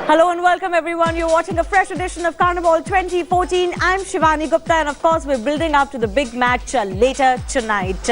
Hello and welcome everyone. You're watching a fresh edition of Carnival 2014. I'm Shivani Gupta and of course we're building up to the big match later tonight.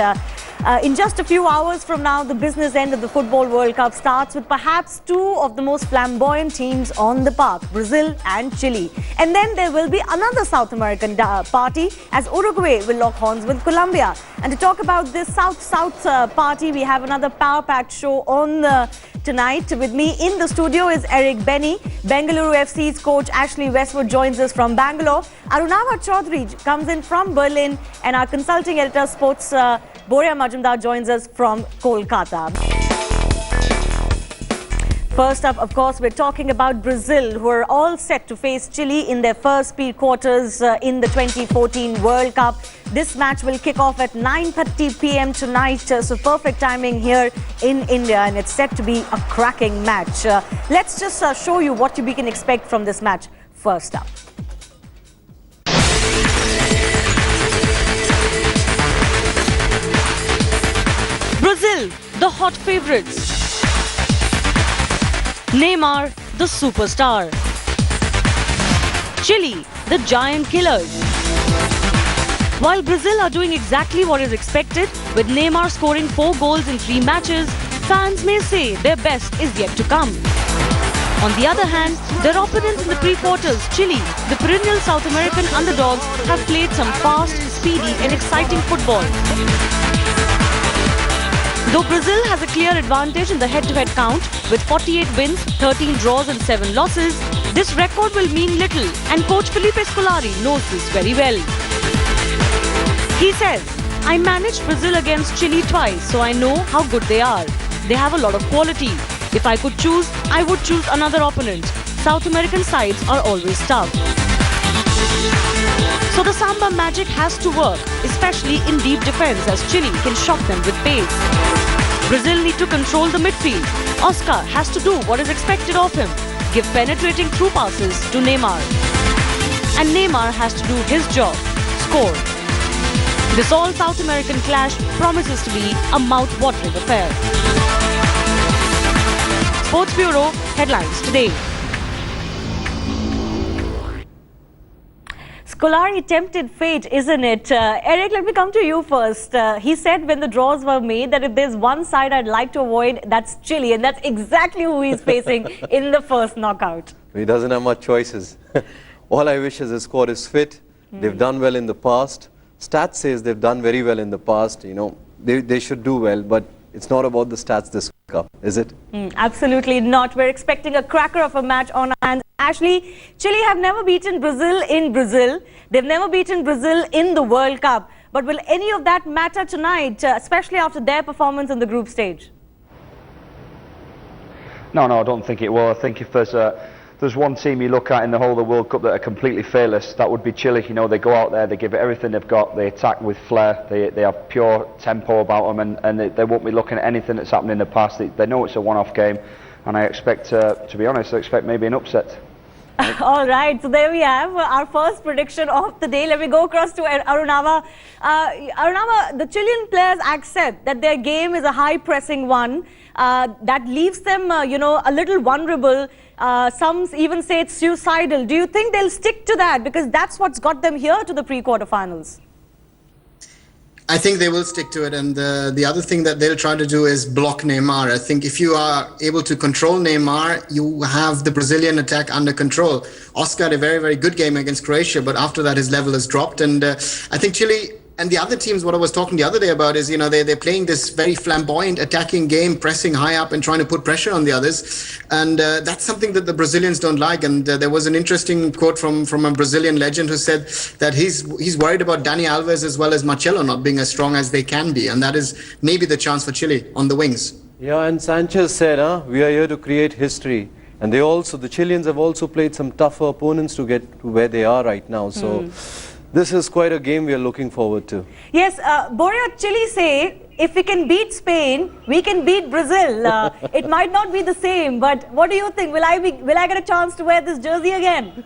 In just a few hours from now, the business end of the Football World Cup starts with perhaps two of the most flamboyant teams on the park, Brazil and Chile. And then there will be another South American party as Uruguay will lock horns with Colombia. And to talk about this South-South party, we have another power-packed show on tonight. With me in the studio is Eric Benny. Bengaluru FC's coach Ashley Westwood joins us from Bangalore. Arunava Chaudhary comes in from Berlin. And our consulting editor, sports Boria Majumdar joins us from Kolkata. First up, of course, we're talking about Brazil, who are all set to face Chile in their first pre-quarters in the 2014 World Cup. This match will kick off at 9:30 p.m. tonight, so perfect timing here in India, and it's set to be a cracking match. Let's just show you what we can expect from this match first up. Brazil, the hot favourites. Neymar, the superstar. Chile, the giant killers. While Brazil are doing exactly what is expected, with Neymar scoring 4 goals in 3 matches, fans may say their best is yet to come. On the other hand, their opponents in the pre-quarters, Chile, the perennial South American underdogs, have played some fast, speedy and exciting football. Though Brazil has a clear advantage in the head-to-head count, with 48 wins, 13 draws and 7 losses, this record will mean little and coach Felipe Scolari knows this very well. He says, I managed Brazil against Chile twice, so I know how good they are. They have a lot of quality. If I could choose, I would choose another opponent. South American sides are always tough. So the Samba magic has to work, especially in deep defence as Chile can shock them with pace. Brazil need to control the midfield. Oscar has to do what is expected of him, give penetrating through passes to Neymar. And Neymar has to do his job, score. This all-South American clash promises to be a mouth-watering affair. Sports Bureau headlines today. Scolari tempted fate, isn't it? Eric, let me come to you first. He said when the draws were made that if there's one side I'd like to avoid, that's Chile. And that's exactly who he's facing in the first knockout. He doesn't have much choices. All I wish is his squad is fit. They've done well in the past. Stats says they've done very well in the past. You know, they should do well, but it's not about the stats this Cup, is it? Absolutely not. We're expecting a cracker of a match on our hands. Ashley, Chile have never beaten Brazil in Brazil. They've never beaten Brazil in the World Cup. But will any of that matter tonight, especially after their performance in the group stage? No, I don't think it will. I think if there's one team you look at in the whole of the World Cup that are completely fearless, that would be Chile. You know, they go out there, they give it everything they've got, they attack with flair, they have pure tempo about them, and they won't be looking at anything that's happened in the past. They know it's a one-off game, and I expect, to be honest, I expect maybe an upset. All right, so there we have our first prediction of the day. Let me go across to Arunava. Arunava, the Chilean players accept that their game is a high-pressing one. That leaves them, a little vulnerable. Some even say it's suicidal. Do you think they'll stick to that? Because that's what's got them here to the pre-quarterfinals. I think they will stick to it, and the other thing that they'll try to do is block Neymar. I think if you are able to control Neymar, you have the Brazilian attack under control. Oscar had a very, very good game against Croatia, but after that his level has dropped, and I think Chile and the other teams, what I was talking the other day about is, they're playing this very flamboyant attacking game, pressing high up and trying to put pressure on the others. And that's something that the Brazilians don't like. And there was an interesting quote from a Brazilian legend who said that he's worried about Dani Alves as well as Marcelo not being as strong as they can be. And that is maybe the chance for Chile on the wings. Yeah, and Sanchez said, we are here to create history. And the Chileans have also played some tougher opponents to get to where they are right now. So this is quite a game we are looking forward to. Yes, Boria, Chile say, if we can beat Spain, we can beat Brazil. It might not be the same, but what do you think? Will I get a chance to wear this jersey again?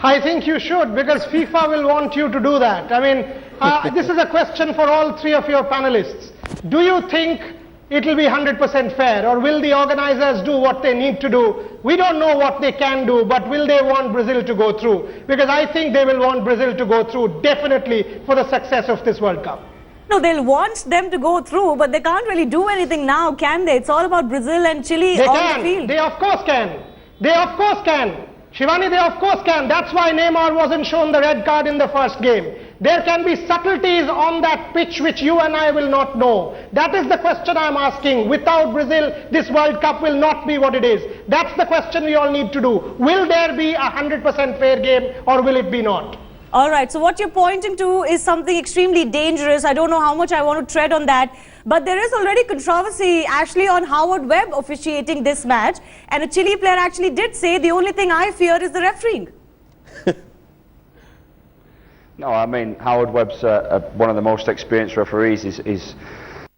I think you should, because FIFA will want you to do that. I mean, this is a question for all three of your panelists. Do you think it will be 100% fair? Or will the organizers do what they need to do? We don't know what they can do, but will they want Brazil to go through? Because I think they will want Brazil to go through definitely for the success of this World Cup. No, they'll want them to go through, but they can't really do anything now, can they? It's all about Brazil and Chile They on can. the field. They of course can. They of course can. Shivani, they of course can. That's why Neymar wasn't shown the red card in the first game. There can be subtleties on that pitch which you and I will not know. That is the question I'm asking. Without Brazil, this World Cup will not be what it is. That's the question we all need to do. Will there be a 100% fair game or will it be not? All right, so what you're pointing to is something extremely dangerous. I don't know how much I want to tread on that. But there is already controversy, Ashley, on Howard Webb officiating this match. And a Chile player actually did say, the only thing I fear is the refereeing. No, I mean, Howard Webb's one of the most experienced referees. He's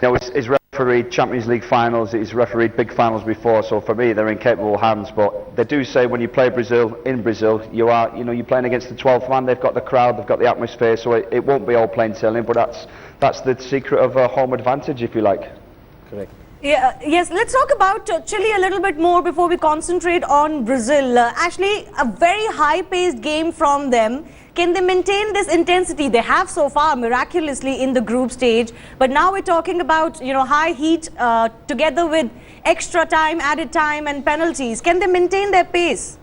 refereed Champions League finals, he's refereed big finals before, so for me, they're in capable hands. But they do say when you play Brazil, in Brazil, you're playing against the 12th man, they've got the crowd, they've got the atmosphere, so it won't be all plain sailing, but that's the secret of home advantage, if you like. Correct. Yeah, yes, let's talk about Chile a little bit more before we concentrate on Brazil. Actually, a very high-paced game from them. Can they maintain this intensity? They have so far, miraculously, in the group stage. But now we're talking about, high heat together with extra time, added time and penalties. Can they maintain their pace?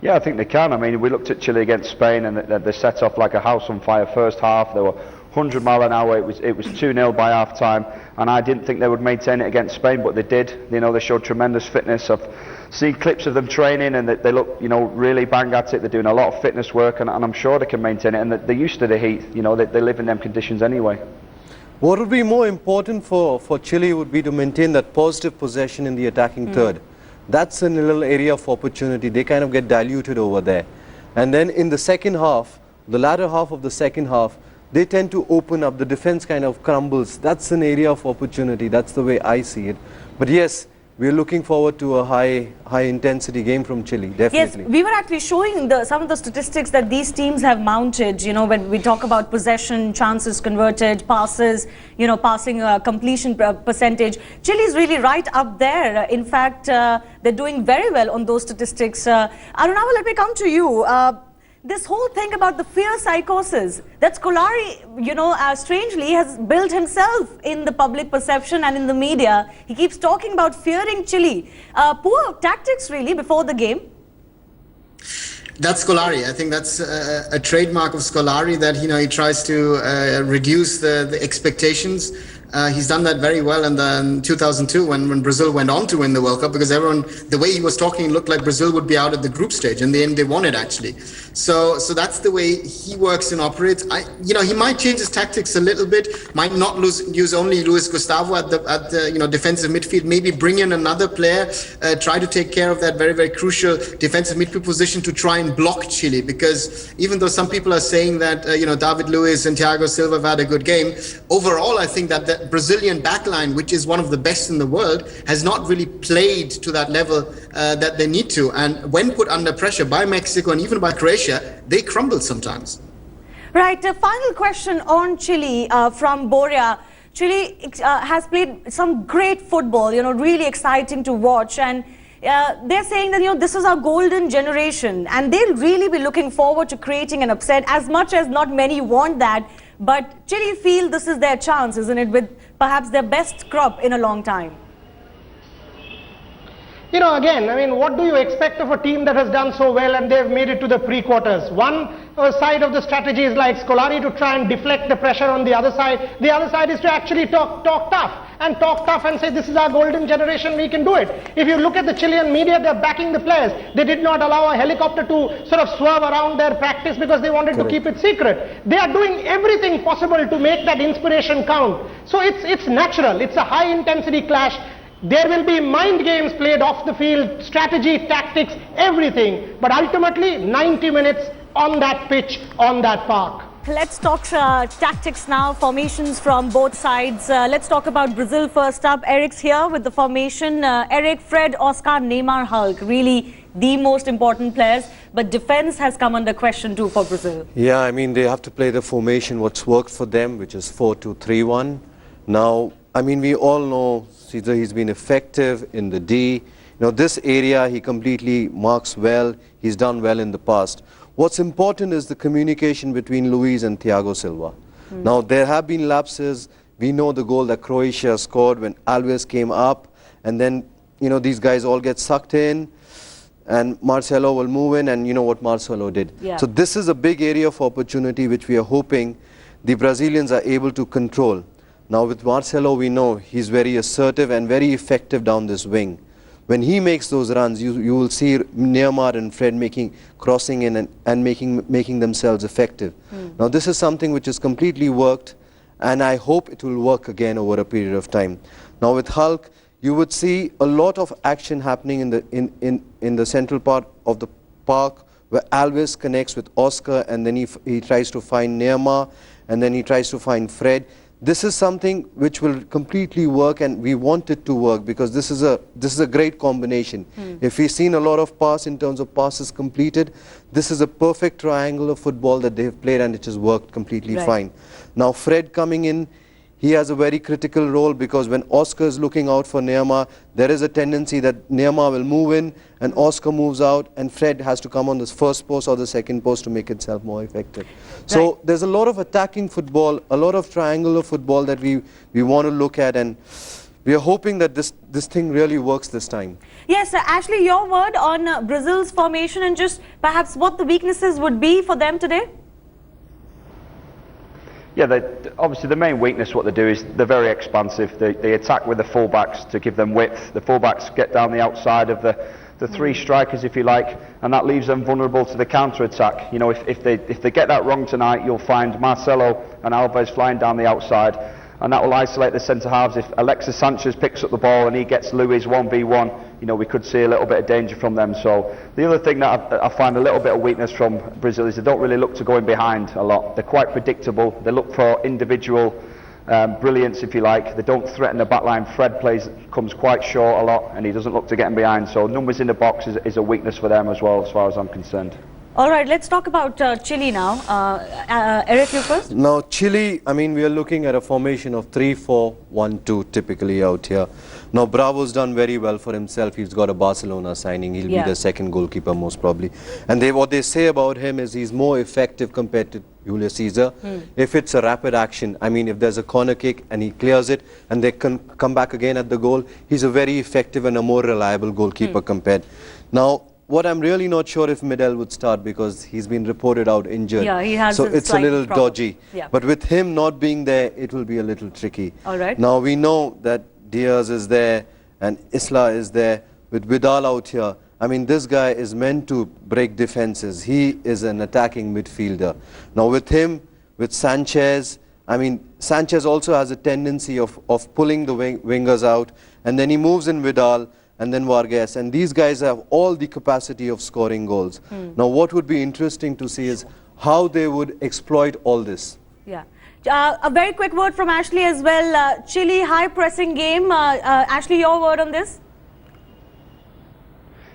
Yeah, I think they can. I mean, we looked at Chile against Spain and they set off like a house on fire first half. They were 100 mile an hour. It was 2-0 by half time, and I didn't think they would maintain it against Spain, but they did. They showed tremendous fitness. I've seen clips of them training, and they look, really bang at it. They're doing a lot of fitness work, and I'm sure they can maintain it. And they're used to the heat. They live in them conditions anyway. What would be more important for Chile would be to maintain that positive possession in the attacking third. That's a little area of opportunity. They kind of get diluted over there. And then in the second half, the latter half of the second half, they tend to open up, the defense kind of crumbles. That's an area of opportunity. That's the way I see it. But yes, we're looking forward to a high intensity game from Chile, definitely. Yes, we were actually showing some of the statistics that these teams have mounted, when we talk about possession, chances converted, passes, passing completion percentage. Chile is really right up there. In fact, they're doing very well on those statistics. Arunaval, let me come to you. This whole thing about the fear psychosis that Scolari, strangely has built himself in the public perception and in the media. He keeps talking about fearing Chile. Poor tactics, really, before the game. That's Scolari. I think that's a trademark of Scolari, that he tries to reduce the expectations. He's done that very well in 2002 when Brazil went on to win the World Cup, because the way he was talking, it looked like Brazil would be out at the group stage. In the end, they won it, actually. So that's the way he works and operates. He might change his tactics a little bit, might not use only Luis Gustavo at the defensive midfield, maybe bring in another player, try to take care of that very, very crucial defensive midfield position to try and block Chile. Because even though some people are saying that, David Luiz and Thiago Silva have had a good game, overall, I think that the Brazilian backline, which is one of the best in the world, has not really played to that level that they need to. And when put under pressure by Mexico and even by Croatia, they crumble sometimes. Right, a final question on Chile from Boria. Chile has played some great football, really exciting to watch. And they're saying that, this is our golden generation. And they'll really be looking forward to creating an upset, as much as not many want that. But Chile feel this is their chance, isn't it, with perhaps their best crop in a long time? Again, what do you expect of a team that has done so well and they've made it to the pre-quarters? One side of the strategy is like Scolari to try and deflect the pressure on the other side. The other side is to actually talk tough and say, this is our golden generation, we can do it. If you look at the Chilean media, they're backing the players. They did not allow a helicopter to sort of swerve around their practice because they wanted to keep it secret. They are doing everything possible to make that inspiration count. So it's natural. It's a high intensity clash. There will be mind games played off the field, strategy, tactics, everything. But ultimately, 90 minutes on that pitch, on that park. Let's talk tactics now, formations from both sides. Let's talk about Brazil first up. Eric's here with the formation. Eric, Fred, Oscar, Neymar, Hulk. Really the most important players. But defense has come under question too for Brazil. Yeah, they have to play the formation, what's worked for them, which is 4-2-3-1. Now, I mean, we all know Caesar, he's been effective in the D. You know, this area he completely marks well. He's done well in the past. What's important is the communication between Luis and Thiago Silva. Now, there have been lapses. We know the goal that Croatia scored when Alves came up, and then, you know, these guys all get sucked in, and Marcelo will move in, and you know what Marcelo did. Yeah. So this is a big area of opportunity which we are hoping the Brazilians are able to control. Now with Marcelo, we know he's very assertive and very effective down this wing. When he makes those runs, you will see Neymar and Fred crossing in and making themselves effective. Now this is something which has completely worked, and I hope it will work again over a period of time. Now with Hulk, you would see a lot of action happening in the central part of the park, where Alves connects with Oscar, and then he tries to find Neymar, and then he tries to find Fred. This is something which will completely work, and we want it to work because this is a great combination. If we've seen a lot of pass in terms of passes completed, this is a perfect triangle of football that they have played, and it has worked completely fine. Now Fred coming in, he has a very critical role because when Oscar is looking out for Neymar, there is a tendency that Neymar will move in and Oscar moves out, and Fred has to come on this first post or the second post to make itself more effective. So there's a lot of attacking football, a lot of triangular football that we want to look at, and we are hoping that this thing really works this time. Yes, Ashley, your word on Brazil's formation and just perhaps what the weaknesses would be for them today? Yeah, obviously the main weakness, what they do is they're very expansive. They attack with the fullbacks to give them width. The fullbacks get down the outside of the three strikers, if you like, and that leaves them vulnerable to the counter-attack. You know, if they get that wrong tonight, you'll find Marcelo and Alves flying down the outside, and that will isolate the centre-halves. If Alexis Sanchez picks up the ball and he gets Luis 1v1, you know, we could see a little bit of danger from them. So the other thing that I find a little bit of weakness from Brazil is they don't really look to go in behind a lot. They're quite predictable. They look for individual brilliance, if you like. They don't threaten the back line. Fred comes quite short a lot, and he doesn't look to get in behind. So numbers in the box is a weakness for them as well, as far as I'm concerned. All right, let's talk about Chile now. Eric, you first. Now Chile, I mean, we are looking at a formation of 3-4-1-2 typically out here. Now Bravo's done very well for himself. He's got a Barcelona signing. He'll be the second goalkeeper most probably. And what they say about him is he's more effective compared to Julius Caesar. If it's a rapid action, I mean, if there's a corner kick and he clears it and they can come back again at the goal, he's a very effective and a more reliable goalkeeper compared. Now, what I'm really not sure if Medel would start because he's been reported out injured. Yeah, he has. So it's a little dodgy. Yeah. But with him not being there, it will be a little tricky. All right. Now we know that Diaz is there and Isla is there. With Vidal out here, I mean, this guy is meant to break defenses. He is an attacking midfielder. Now with him, with Sanchez, I mean, Sanchez also has a tendency of pulling the wingers out, and then he moves in Vidal, and then Vargas, and these guys have all the capacity of scoring goals. Now what would be interesting to see is how they would exploit all this. Yeah. A very quick word from Ashley as well. Chile high pressing game. Ashley, your word on this?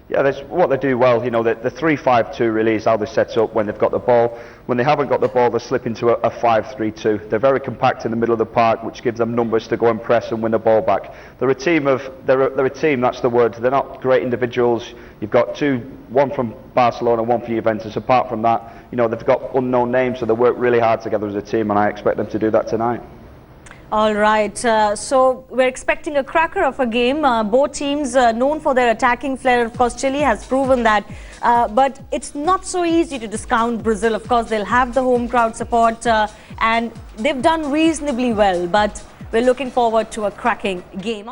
Yeah, that's what they do well. You know, the 3-5-2 really is how they set up when they've got the ball. When they haven't got the ball, they slip into a 5-3-2. They're very compact in the middle of the park, which gives them numbers to go and press and win the ball back. They're a team, that's the word. They're not great individuals. You've got one from Barcelona, one from Juventus. Apart from that, you know, they've got unknown names, so they work really hard together as a team, and I expect them to do that tonight. All right, so we're expecting a cracker of a game. Both teams known for their attacking flair. Of course, Chile has proven that. But it's not so easy to discount Brazil. Of course, they'll have the home crowd support and they've done reasonably well. But we're looking forward to a cracking game.